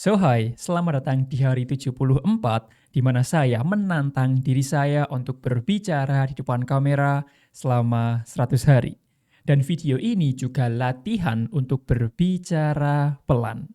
Hai, selamat datang di hari 74, di mana saya menantang diri saya untuk berbicara di depan kamera selama 100 hari. Dan video ini juga latihan untuk berbicara pelan.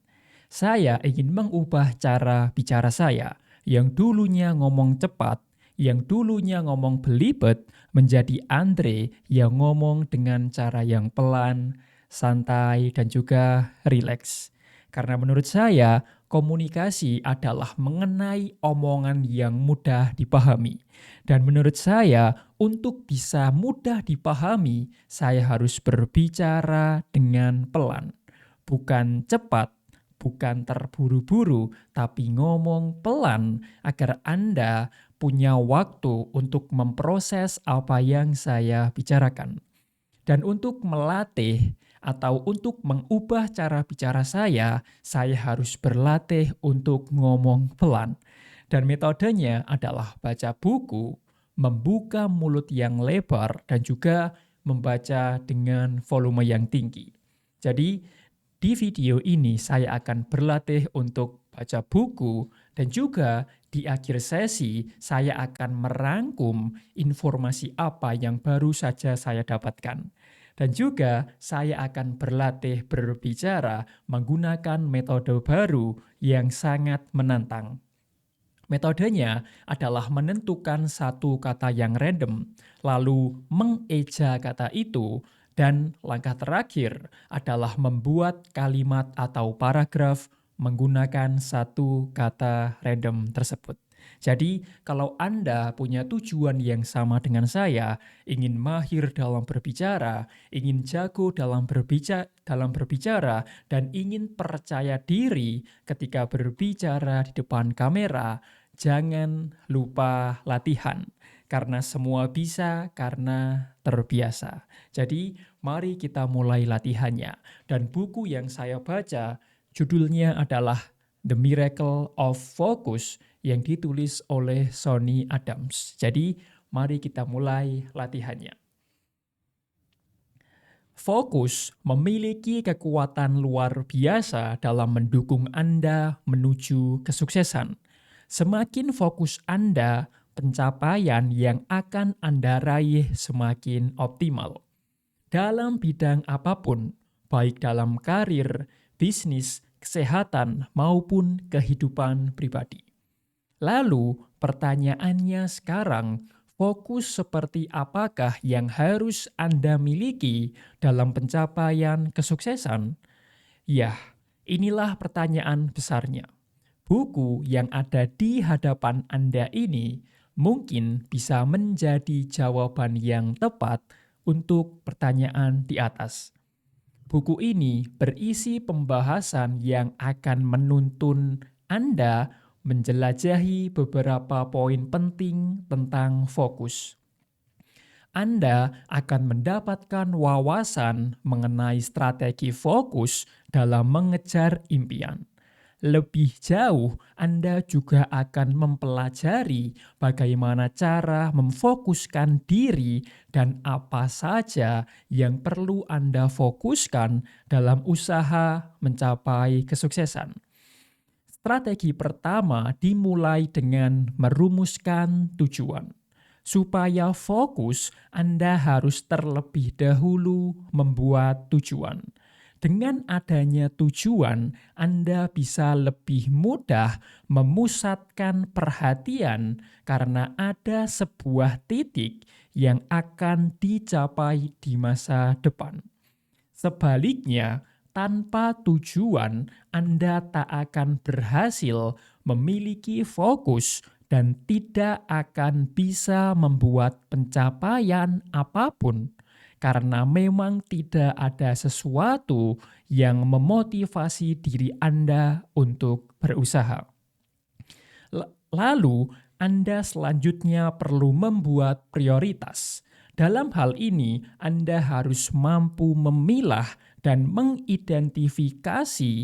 Saya ingin mengubah cara bicara saya, yang dulunya ngomong cepat, yang dulunya ngomong belibet, menjadi Andre yang ngomong dengan cara yang pelan, santai, dan juga rileks. Karena menurut saya, komunikasi adalah mengenai omongan yang mudah dipahami. Dan menurut saya, untuk bisa mudah dipahami, saya harus berbicara dengan pelan. Bukan cepat, bukan terburu-buru, tapi ngomong pelan agar Anda punya waktu untuk memproses apa yang saya bicarakan. Dan untuk melatih atau untuk mengubah cara bicara saya harus berlatih untuk ngomong pelan. Dan metodenya adalah baca buku, membuka mulut yang lebar, dan juga membaca dengan volume yang tinggi. Jadi, di video ini saya akan berlatih untuk baca buku dan juga di akhir sesi saya akan merangkum informasi apa yang baru saja saya dapatkan. Dan juga saya akan berlatih berbicara menggunakan metode baru yang sangat menantang. Metodenya adalah menentukan satu kata yang random, lalu mengeja kata itu, dan langkah terakhir adalah membuat kalimat atau paragraf menggunakan satu kata random tersebut. Jadi, kalau Anda punya tujuan yang sama dengan saya, ingin mahir dalam berbicara, ingin jago dalam berbicara, dan ingin percaya diri ketika berbicara di depan kamera, jangan lupa latihan. Karena semua bisa karena terbiasa. Jadi, mari kita mulai latihannya. Dan buku yang saya baca, judulnya adalah The Miracle of Focus yang ditulis oleh Sonny Adams. Jadi, mari kita mulai latihannya. Fokus memiliki kekuatan luar biasa dalam mendukung Anda menuju kesuksesan. Semakin fokus Anda, pencapaian yang akan Anda raih semakin optimal. Dalam bidang apapun, baik dalam karir, bisnis, kesehatan, maupun kehidupan pribadi. Lalu, pertanyaannya sekarang, fokus seperti apakah yang harus Anda miliki dalam pencapaian kesuksesan? Yah, inilah pertanyaan besarnya. Buku yang ada di hadapan Anda ini mungkin bisa menjadi jawaban yang tepat untuk pertanyaan di atas. Buku ini berisi pembahasan yang akan menuntun Anda menjelajahi beberapa poin penting tentang fokus. Anda akan mendapatkan wawasan mengenai strategi fokus dalam mengejar impian. Lebih jauh, Anda juga akan mempelajari bagaimana cara memfokuskan diri dan apa saja yang perlu Anda fokuskan dalam usaha mencapai kesuksesan. Strategi pertama dimulai dengan merumuskan tujuan. Supaya fokus, Anda harus terlebih dahulu membuat tujuan. Dengan adanya tujuan, Anda bisa lebih mudah memusatkan perhatian karena ada sebuah titik yang akan dicapai di masa depan. Sebaliknya, tanpa tujuan, Anda tak akan berhasil memiliki fokus dan tidak akan bisa membuat pencapaian apapun karena memang tidak ada sesuatu yang memotivasi diri Anda untuk berusaha. Lalu, Anda selanjutnya perlu membuat prioritas. Dalam hal ini, Anda harus mampu memilah dan mengidentifikasi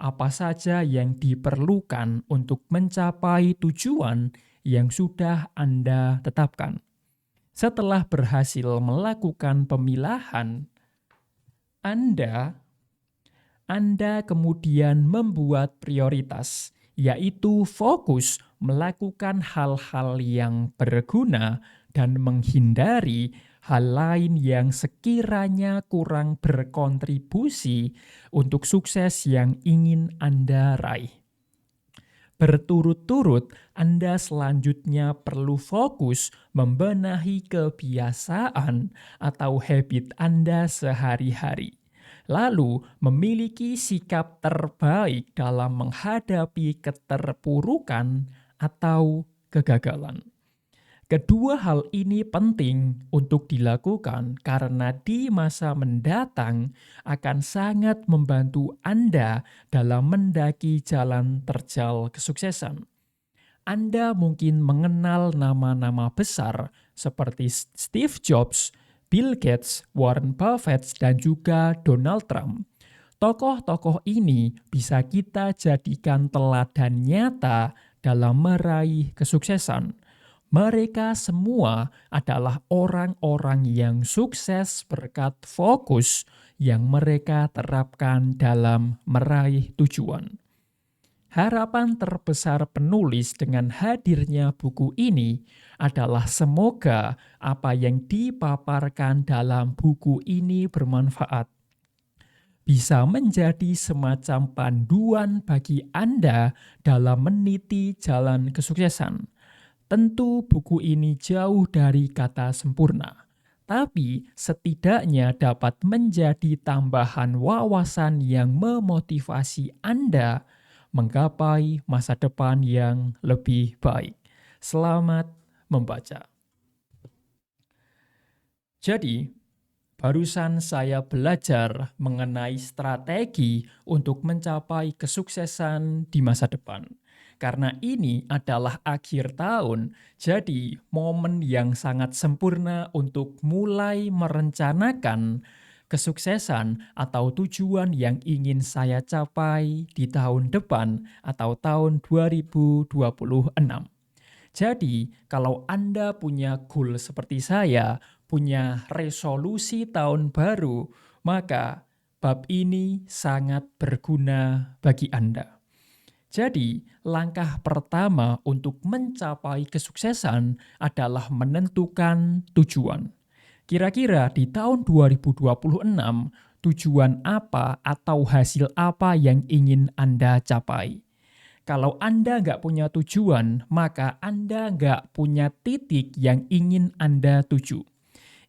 apa saja yang diperlukan untuk mencapai tujuan yang sudah Anda tetapkan. Setelah berhasil melakukan pemilahan, Anda Anda kemudian membuat prioritas, yaitu fokus melakukan hal-hal yang berguna dan menghindari hal lain yang sekiranya kurang berkontribusi untuk sukses yang ingin Anda raih. Berturut-turut, Anda selanjutnya perlu fokus membenahi kebiasaan atau habit Anda sehari-hari. Lalu, memiliki sikap terbaik dalam menghadapi keterpurukan atau kegagalan. Kedua hal ini penting untuk dilakukan karena di masa mendatang akan sangat membantu Anda dalam mendaki jalan terjal kesuksesan. Anda mungkin mengenal nama-nama besar seperti Steve Jobs, Bill Gates, Warren Buffett, dan juga Donald Trump. Tokoh-tokoh ini bisa kita jadikan teladan nyata dalam meraih kesuksesan. Mereka semua adalah orang-orang yang sukses berkat fokus yang mereka terapkan dalam meraih tujuan. Harapan terbesar penulis dengan hadirnya buku ini adalah semoga apa yang dipaparkan dalam buku ini bermanfaat. Bisa menjadi semacam panduan bagi Anda dalam meniti jalan kesuksesan. Tentu buku ini jauh dari kata sempurna, tapi setidaknya dapat menjadi tambahan wawasan yang memotivasi Anda menggapai masa depan yang lebih baik. Selamat membaca. Jadi, barusan saya belajar mengenai strategi untuk mencapai kesuksesan di masa depan. Karena ini adalah akhir tahun, jadi momen yang sangat sempurna untuk mulai merencanakan kesuksesan atau tujuan yang ingin saya capai di tahun depan atau tahun 2026. Jadi, kalau Anda punya goal seperti saya, punya resolusi tahun baru, maka bab ini sangat berguna bagi Anda. Jadi, langkah pertama untuk mencapai kesuksesan adalah menentukan tujuan. Kira-kira di tahun 2026, tujuan apa atau hasil apa yang ingin Anda capai? Kalau Anda nggak punya tujuan, maka Anda nggak punya titik yang ingin Anda tuju.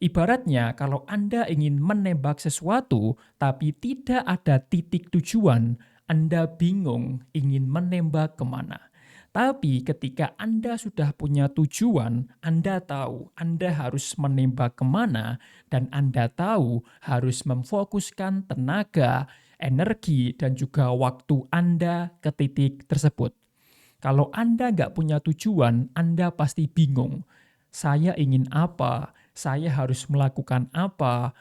Ibaratnya kalau Anda ingin menembak sesuatu, tapi tidak ada titik tujuan, Anda bingung ingin menembak kemana. Tapi ketika Anda sudah punya tujuan, Anda tahu Anda harus menembak kemana, dan Anda tahu harus memfokuskan tenaga, energi, dan juga waktu Anda ke titik tersebut. Kalau Anda nggak punya tujuan, Anda pasti bingung. Saya ingin apa? Saya harus melakukan apa?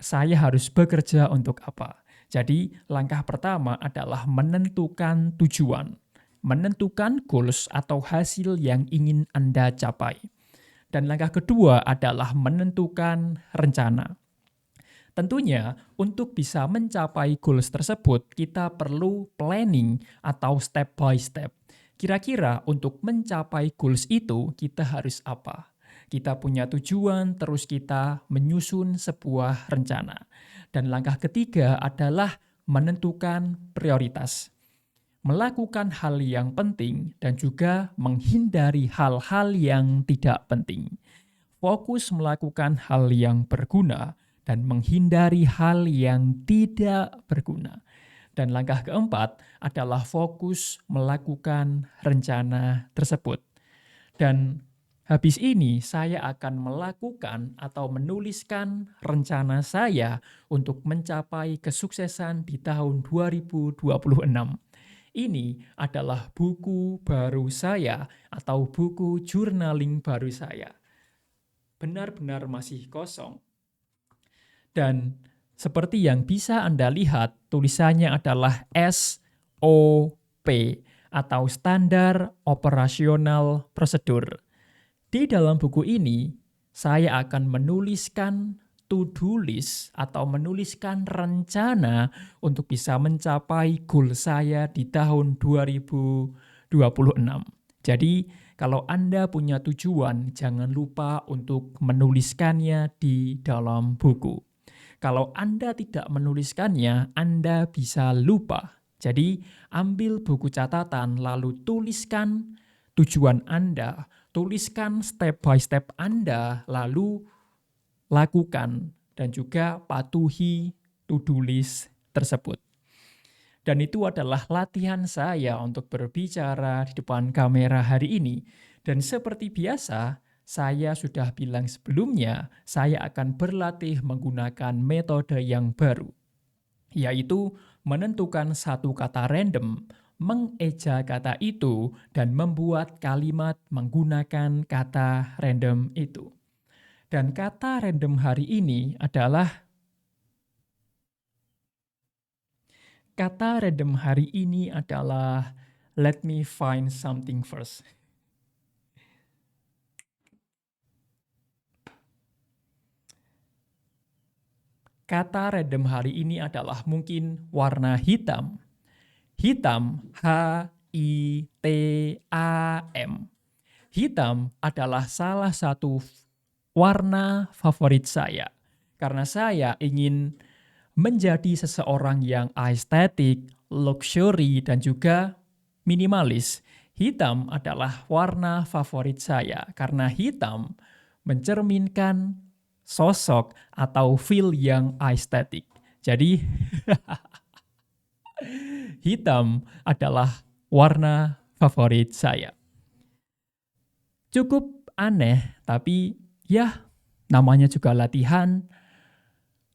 Saya harus bekerja untuk apa? Jadi, langkah pertama adalah menentukan tujuan. Menentukan goals atau hasil yang ingin Anda capai. Dan langkah kedua adalah menentukan rencana. Tentunya, untuk bisa mencapai goals tersebut, kita perlu planning atau step by step. Kira-kira untuk mencapai goals itu, kita harus apa? Kita punya tujuan, terus kita menyusun sebuah rencana. Dan langkah ketiga adalah menentukan prioritas. Melakukan hal yang penting dan juga menghindari hal-hal yang tidak penting. Fokus melakukan hal yang berguna dan menghindari hal yang tidak berguna. Dan langkah keempat adalah fokus melakukan rencana tersebut. Dan habis ini saya akan melakukan atau menuliskan rencana saya untuk mencapai kesuksesan di tahun 2026. Ini adalah buku baru saya atau buku journaling baru saya. Benar-benar masih kosong. Dan seperti yang bisa Anda lihat, tulisannya adalah SOP atau Standar Operasional Prosedur. Di dalam buku ini, saya akan menuliskan to-do list atau menuliskan rencana untuk bisa mencapai goal saya di tahun 2026. Jadi, kalau Anda punya tujuan, jangan lupa untuk menuliskannya di dalam buku. Kalau Anda tidak menuliskannya, Anda bisa lupa. Jadi, ambil buku catatan, lalu tuliskan tujuan Anda, tuliskan step by step Anda, lalu lakukan dan juga patuhi to-do list tersebut. Dan itu adalah latihan saya untuk berbicara di depan kamera hari ini. Dan seperti biasa, saya sudah bilang sebelumnya, saya akan berlatih menggunakan metode yang baru, yaitu menentukan satu kata random, mengeja kata itu, dan membuat kalimat menggunakan kata random itu. Dan kata random hari ini adalah let me find something first. Kata random hari ini adalah mungkin warna hitam. Hitam, H-I-T-A-M. Hitam adalah salah satu warna favorit saya. Karena saya ingin menjadi seseorang yang estetik, luxury, dan juga minimalis. Hitam adalah warna favorit saya karena hitam mencerminkan sosok atau feel yang estetik. Jadi, hitam adalah warna favorit saya. Cukup aneh, tapi ya namanya juga latihan.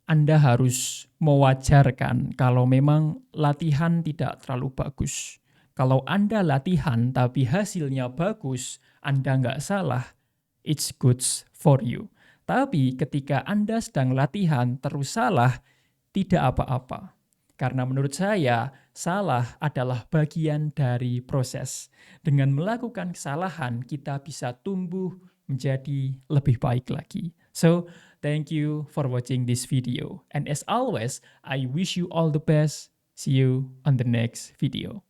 Anda harus mewajarkan kalau memang latihan tidak terlalu bagus. Kalau Anda latihan tapi hasilnya bagus, Anda nggak salah, it's good for you. Tapi ketika Anda sedang latihan terus salah, tidak apa-apa. Karena menurut saya, salah adalah bagian dari proses. Dengan melakukan kesalahan, kita bisa tumbuh menjadi lebih baik lagi. So, thank you for watching this video. And as always, I wish you all the best. See you on the next video.